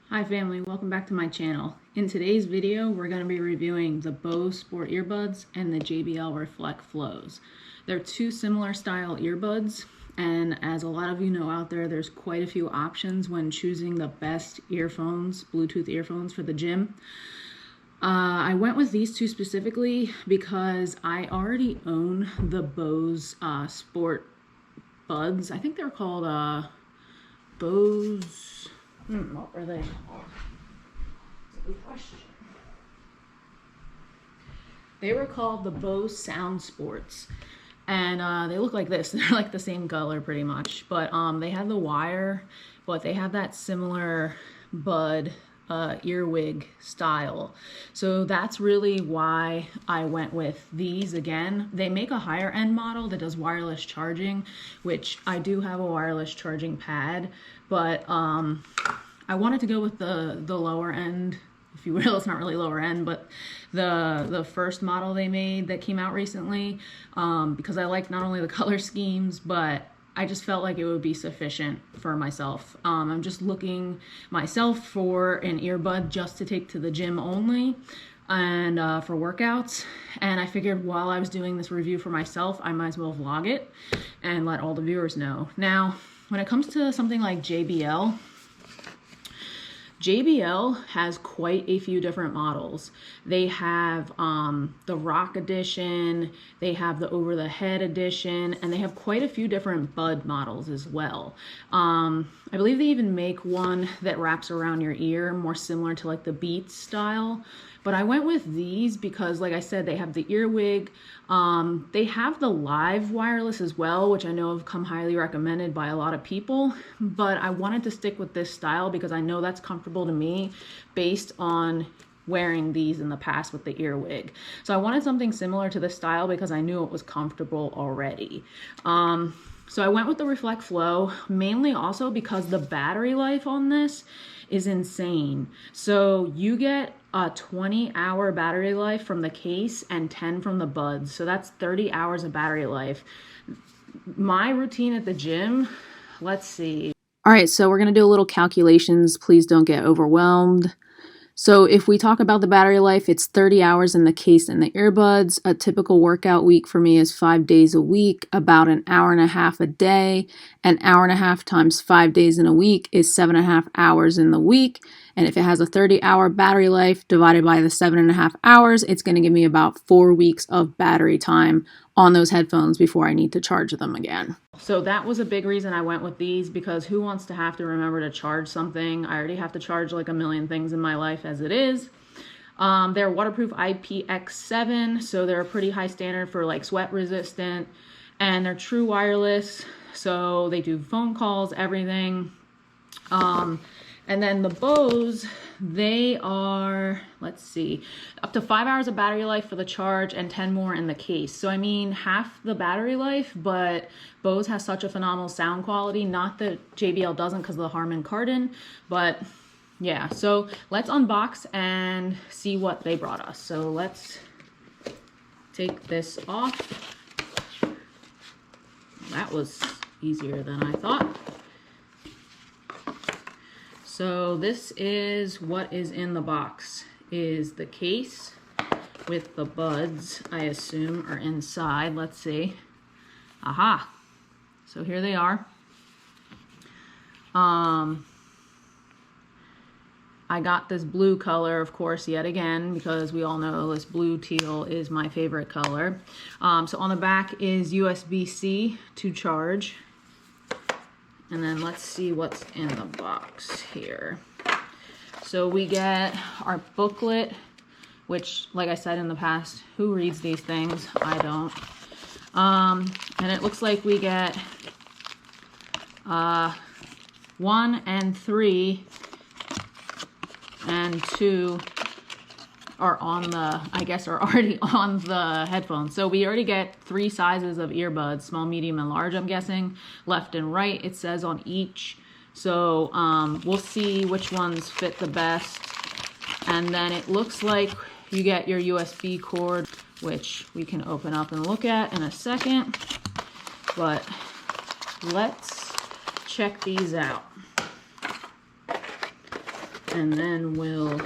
Hi family, welcome back to my channel. In today's video, we're going to be reviewing the Bose Sport Earbuds and the JBL Reflect Flows. They're two similar style earbuds, and as a lot of you know out there, there's quite a few options when choosing the best earphones, Bluetooth earphones for the gym. I went with these two specifically because I already own the Bose Sport Buds. I think they're called Bose... what were they called? That's a good question. They were called the Bose Sound Sports, and they look like this. They're like the same color pretty much, but they have the wire, but they have that similar bud earwig style. So that's really why I went with these again. They make a higher end model that does wireless charging, which I do have a wireless charging pad, but I wanted to go with the lower end, if you will. It's not really lower end, but the first model they made that came out recently, because I like not only the color schemes, but I just felt like it would be sufficient for myself. I'm just looking myself for an earbud just to take to the gym only and for workouts. And I figured while I was doing this review for myself, I might as well vlog it and let all the viewers know. Now, when it comes to something like JBL has quite a few different models. They have the Rock Edition, they have the Over the Head Edition, and they have quite a few different bud models as well. I believe they even make one that wraps around your ear, more similar to like the Beats style. But I went with these because, like I said, they have the earwig. They have the live wireless as well, which I know have come highly recommended by a lot of people. But I wanted to stick with this style because I know that's comfortable to me based on wearing these in the past with the earwig. So I wanted something similar to this style because I knew it was comfortable already. So I went with the Reflect Flow, mainly also because the battery life on this is insane. So you get a 20-hour battery life from the case and 10 from the buds. So that's 30 hours of battery life. My routine at the gym, let's see. All right, so we're gonna do a little calculations. Please don't get overwhelmed. So if we talk about the battery life, it's 30 hours in the case and the earbuds. A typical workout week for me is 5 days a week, about an hour and a half a day. An hour and a half times 5 days in a week is 7.5 hours in the week. And if it has a 30-hour battery life divided by the 7.5 hours, it's going to give me about 4 weeks of battery time on those headphones before I need to charge them again. So that was a big reason I went with these, because who wants to have to remember to charge something? I already have to charge like a million things in my life as it is. They're waterproof IPX7, so they're a pretty high standard for like sweat resistant, and they're true wireless, so they do phone calls, everything. And then the Bose, they are, let's see, up to 5 hours of battery life for the charge and 10 more in the case. So I mean, half the battery life, but Bose has such a phenomenal sound quality. Not that JBL doesn't because of the Harman Kardon, but yeah. So let's unbox and see what they brought us. So let's take this off. That was easier than I thought. So this is what is in the box, is the case with the buds, I assume, are inside. Let's see. Aha. So here they are. I got this blue color, of course, yet again, because we all know this blue teal is my favorite color. So on the back is USB-C to charge. And then let's see what's in the box here. So we get our booklet, which, like I said in the past, who reads these things? I don't. And it looks like we get 1 and 3 and 2 are on the, I guess, are already on the headphones. So we already get 3 sizes of earbuds, small, medium, and large, I'm guessing, left and right, it says on each. So we'll see which ones fit the best. And then it looks like you get your USB cord, which we can open up and look at in a second. But let's check these out. and then we'll,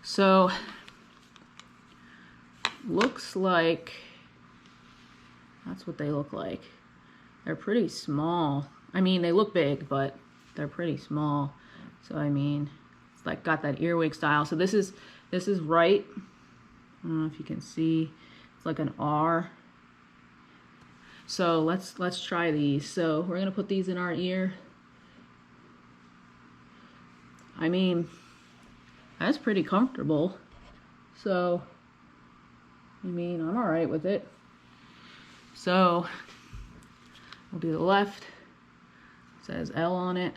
so looks like that's what they look like. They're pretty small. I mean, they look big, but they're pretty small. So I mean, it's like got that earwig style. So this is right. I don't know if you can see. It's like an R. So let's try these. So we're gonna put these in our ear. I mean, that's pretty comfortable. So I mean, I'm all right with it. So we'll do the left. It says L on it.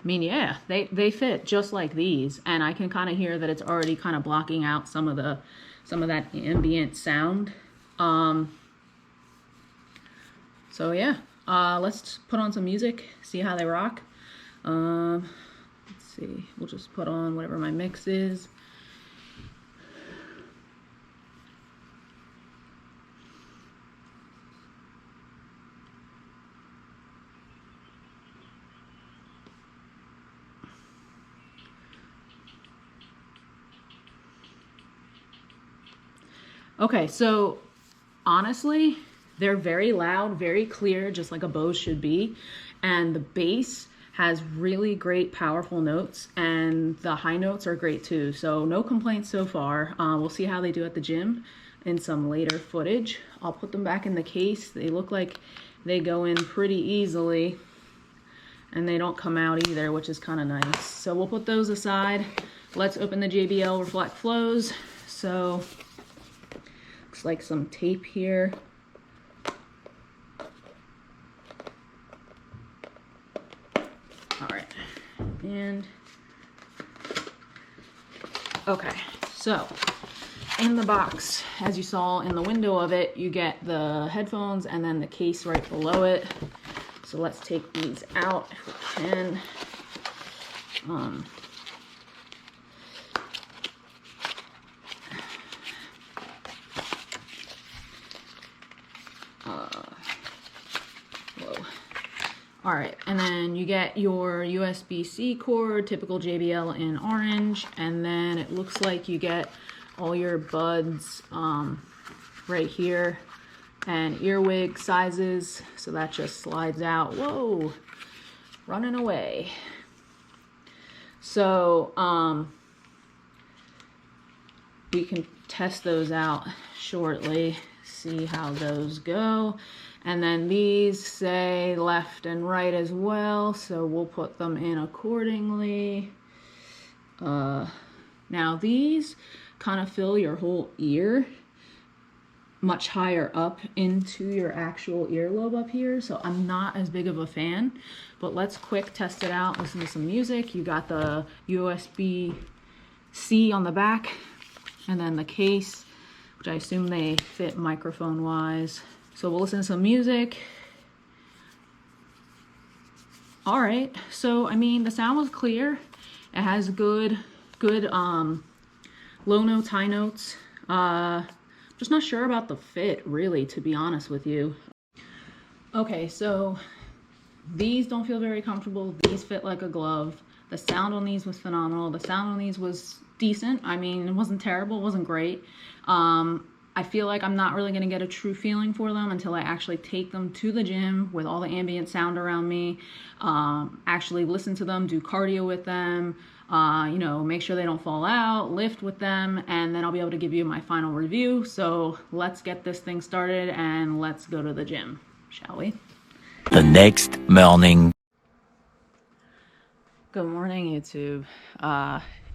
I mean, yeah, they fit just like these, and I can kind of hear that it's already kind of blocking out some of that ambient sound. So yeah, let's put on some music, see how they rock. Let's see, we'll just put on whatever my mix is. Okay, so honestly, they're very loud, very clear, just like a Bose should be. And the bass has really great, powerful notes, and the high notes are great too. So no complaints so far. We'll see how they do at the gym in some later footage. I'll put them back in the case. They look like they go in pretty easily, and they don't come out either, which is kind of nice. So we'll put those aside. Let's open the JBL Reflect Flows. So looks like some tape here. All right, and okay, so in the box, as you saw in the window of it, you get the headphones and then the case right below it. So let's take these out if we can. Whoa. All right, and then you get your USB-C cord, typical JBL in orange, and then it looks like you get all your buds right here, and earwig sizes, so that just slides out. Whoa, running away. So we can test those out shortly, see how those go. And then these say left and right as well, so we'll put them in accordingly. Now these kind of fill your whole ear much higher up into your actual earlobe up here, so I'm not as big of a fan, but let's quick test it out, listen to some music. You got the USB-C on the back, and then the case, which I assume they fit microphone wise. So we'll listen to some music. All right, so I mean, the sound was clear. It has good low notes, high notes. Just not sure about the fit, really, to be honest with you. Okay, so these don't feel very comfortable. These fit like a glove. The sound on these was phenomenal. The sound on these was decent. I mean, it wasn't terrible, it wasn't great. I feel like I'm not really going to get a true feeling for them until I actually take them to the gym with all the ambient sound around me, actually listen to them, do cardio with them, you know, make sure they don't fall out, lift with them, and then I'll be able to give you my final review. So let's get this thing started and let's go to the gym, shall we? The next morning. Good morning, YouTube.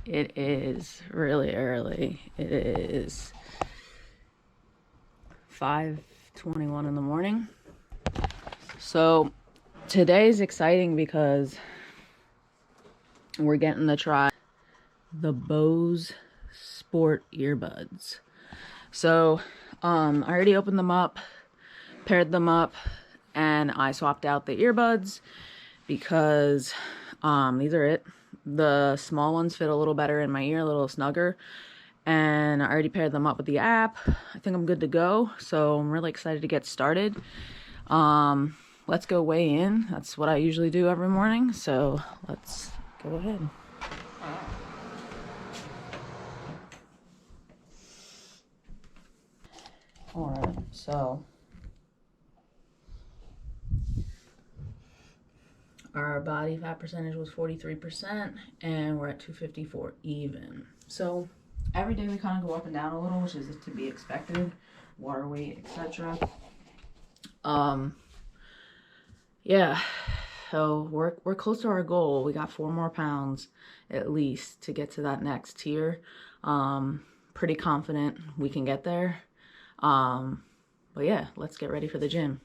It is really early. It is 5:21 in the morning. So today's exciting because we're getting to try the Bose Sport Earbuds. So I already opened them up, paired them up, and I swapped out the earbuds because these are it. The small ones fit a little better in my ear, a little snugger. And I already paired them up with the app. I think I'm good to go. So I'm really excited to get started. let's go weigh in. That's what I usually do every morning, so let's go ahead. All right, so our body fat percentage was 43%, and we're at 254 even. So every day we kind of go up and down a little, which is to be expected, water weight, etc. Yeah, so we're close to our goal. We got 4 more pounds at least to get to that next tier. Pretty confident we can get there. But yeah, let's get ready for the gym.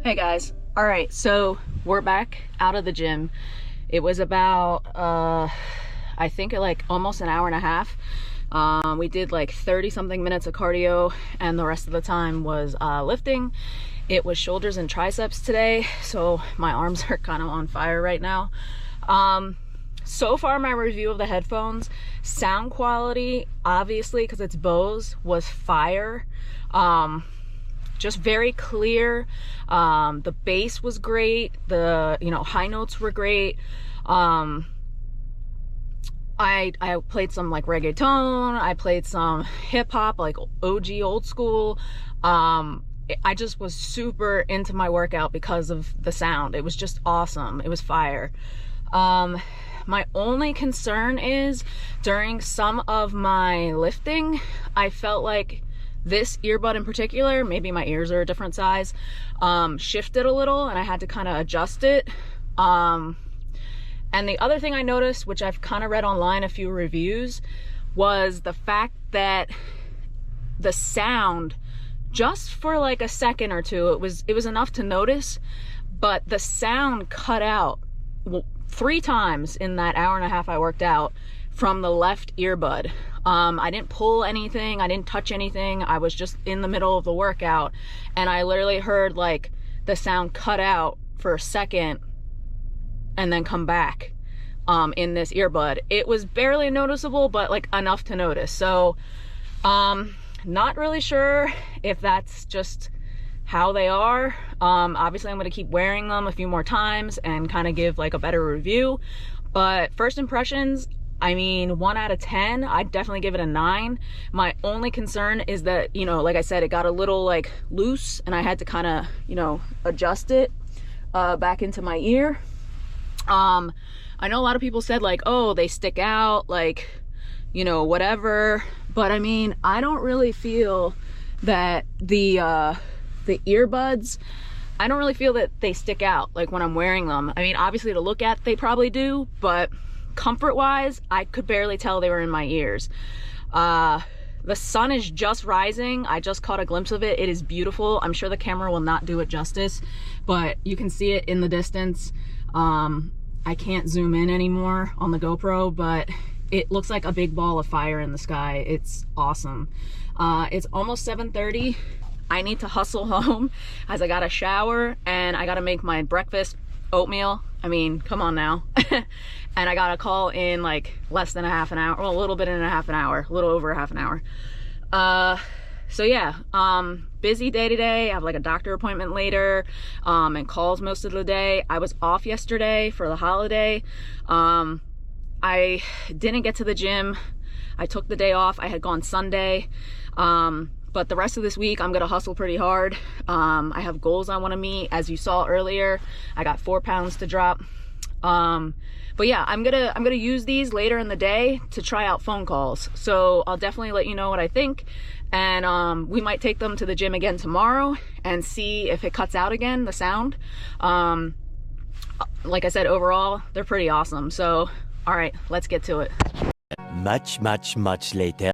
Hey guys, all right, so we're back out of the gym. It was about I think like almost an hour and a half. We did like 30 something minutes of cardio, and the rest of the time was lifting. It was shoulders and triceps today, so my arms are kind of on fire right now. So far, my review of the headphones, sound quality, obviously because it's Bose, was fire. Just very clear. The bass was great. The high notes were great. I played some like reggaeton. I played some hip hop, like OG old school. I just was super into my workout because of the sound. It was just awesome. It was fire. My only concern is during some of my lifting, I felt like this earbud in particular, maybe my ears are a different size, shifted a little and I had to kind of adjust it. And the other thing I noticed, which I've kind of read online a few reviews, was the fact that the sound, just for like a second or two, it was enough to notice, but the sound cut out 3 times in that hour and a half I worked out from the left earbud. I didn't pull anything, I didn't touch anything, I was just in the middle of the workout, and I literally heard like the sound cut out for a second and then come back in this earbud. It was barely noticeable, but like enough to notice. So not really sure if that's just how they are. Obviously I'm going to keep wearing them a few more times and kind of give like a better review, but first impressions, I mean, 1 out of 10, I'd definitely give it a 9. My only concern is that, like I said, it got a little like loose and I had to kind of, adjust it back into my ear. I know a lot of people said like, oh, they stick out, like, whatever. But I mean, I don't really feel that the earbuds, I don't really feel that they stick out like when I'm wearing them. I mean, obviously to look at, they probably do, but comfort wise, I could barely tell they were in my ears. The sun is just rising. I just caught a glimpse of it. It is beautiful. I'm sure the camera will not do it justice, but you can see it in the distance. I can't zoom in anymore on the GoPro, but it looks like a big ball of fire in the sky. It's awesome. It's almost 7:30. I need to hustle home as I gotta shower and I gotta make my breakfast oatmeal. I mean, come on now. And I got a call in like less than a half an hour, well, a little bit in a half an hour, a little over a half an hour. So yeah, busy day today. I have like a doctor appointment later, and calls most of the day. I was off yesterday for the holiday. I didn't get to the gym. I took the day off. I had gone Sunday. But the rest of this week, I'm gonna hustle pretty hard. I have goals I wanna meet. As you saw earlier, I got 4 pounds to drop. But yeah, I'm gonna use these later in the day to try out phone calls. So I'll definitely let you know what I think. And we might take them to the gym again tomorrow and see if it cuts out again, the sound. Like I said, overall, they're pretty awesome. So, all right, let's get to it. Much later.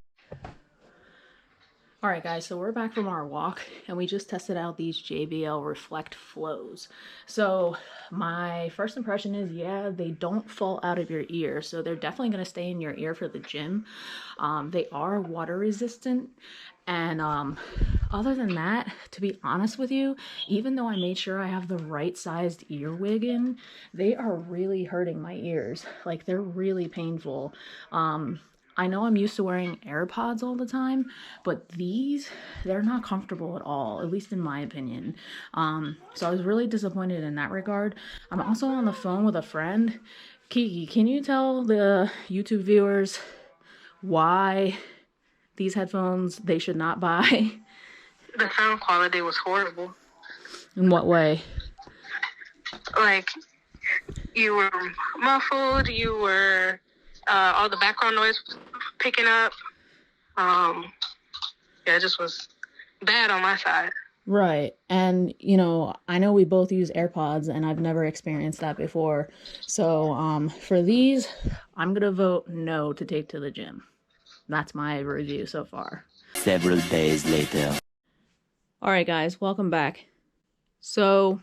All right, guys, so we're back from our walk and we just tested out these JBL Reflect Flows. So my first impression is, yeah, they don't fall out of your ear. So they're definitely going to stay in your ear for the gym. They are water resistant. And other than that, to be honest with you, even though I made sure I have the right sized earwig in, they are really hurting my ears. Like, they're really painful. I know I'm used to wearing AirPods all the time, but these, they're not comfortable at all, at least in my opinion. So I was really disappointed in that regard. I'm also on the phone with a friend. Kiki, can you tell the YouTube viewers why these headphones they should not buy? The sound quality was horrible. In what way? Like, you were muffled, you were... all the background noise was picking up. Yeah, it just was bad on my side. Right. And, you know, I know we both use AirPods and I've never experienced that before. So for these, I'm going to vote no to take to the gym. That's my review so far. Several days later. All right, guys, welcome back. So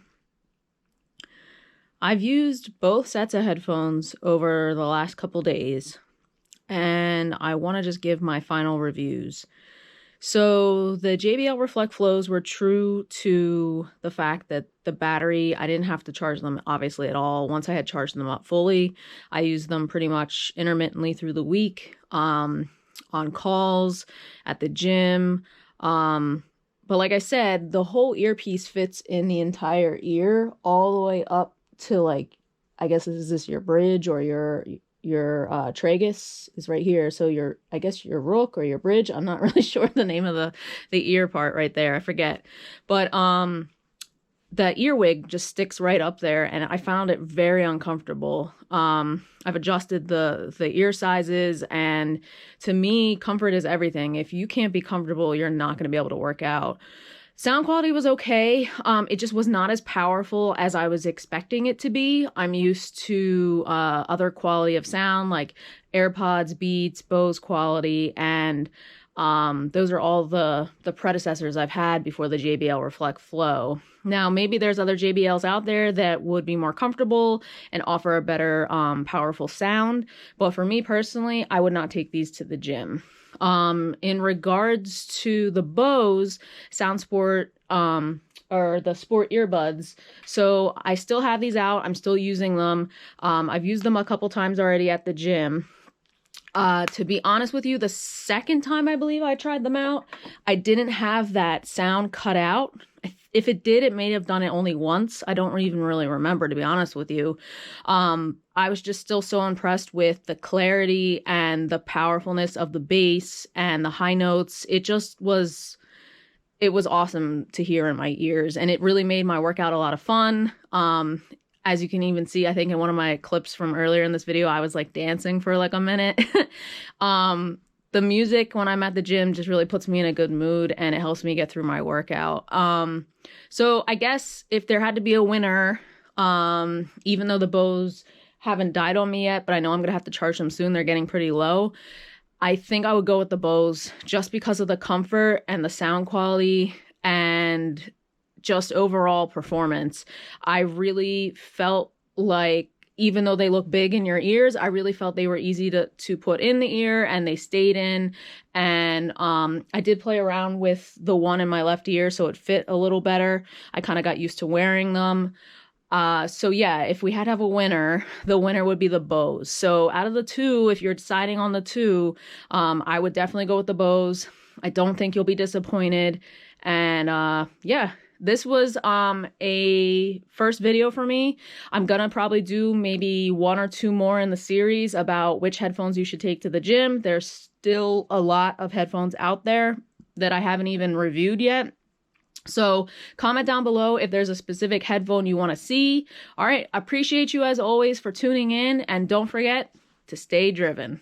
I've used both sets of headphones over the last couple days, and I want to just give my final reviews. So the JBL Reflect Flows were true to the fact that the battery, I didn't have to charge them obviously at all. Once I had charged them up fully, I used them pretty much intermittently through the week, on calls, at the gym. But like I said, the whole earpiece fits in the entire ear all the way up to, like, I guess is this your bridge or your tragus is right here. So I guess your rook or your bridge. I'm not really sure the name of the ear part right there. I forget. But the earwig just sticks right up there and I found it very uncomfortable. I've adjusted the ear sizes, and to me, comfort is everything. If you can't be comfortable, you're not going to be able to work out. Sound quality was okay. It just was not as powerful as I was expecting it to be. I'm used to other quality of sound like AirPods, Beats, Bose quality, and those are all the predecessors I've had before the JBL Reflect Flow. Now, maybe there's other JBLs out there that would be more comfortable and offer a better powerful sound, but for me personally, I would not take these to the gym. In regards to the Bose Sound Sport, or the Sport Earbuds, so I still have these out. I'm still using them. I've used them a couple times already at the gym. To be honest with you, the second time I believe I tried them out, I didn't have that sound cut out. If it did, it may have done it only once. I don't even really remember, to be honest with you. I was just still so impressed with the clarity and the powerfulness of the bass and the high notes. It was awesome to hear in my ears, and it really made my workout a lot of fun. As you can even see, I think in one of my clips from earlier in this video, I was like dancing for like a minute. The music when I'm at the gym just really puts me in a good mood and it helps me get through my workout. So I guess if there had to be a winner, even though the Bose haven't died on me yet, but I know I'm going to have to charge them soon. They're getting pretty low. I think I would go with the Bose just because of the comfort and the sound quality and just overall performance. I really felt like, even though they look big in your ears, I really felt they were easy to put in the ear and they stayed in. And I did play around with the one in my left ear, so it fit a little better. I kind of got used to wearing them. So yeah, if we had to have a winner, the winner would be the Bose. So out of the two, if you're deciding on the two, I would definitely go with the Bose. I don't think you'll be disappointed. And yeah, this was a first video for me. I'm gonna probably do maybe 1 or 2 more in the series about which headphones you should take to the gym. There's still a lot of headphones out there that I haven't even reviewed yet. So comment down below if there's a specific headphone you want to see. All right, appreciate you as always for tuning in, and don't forget to stay driven.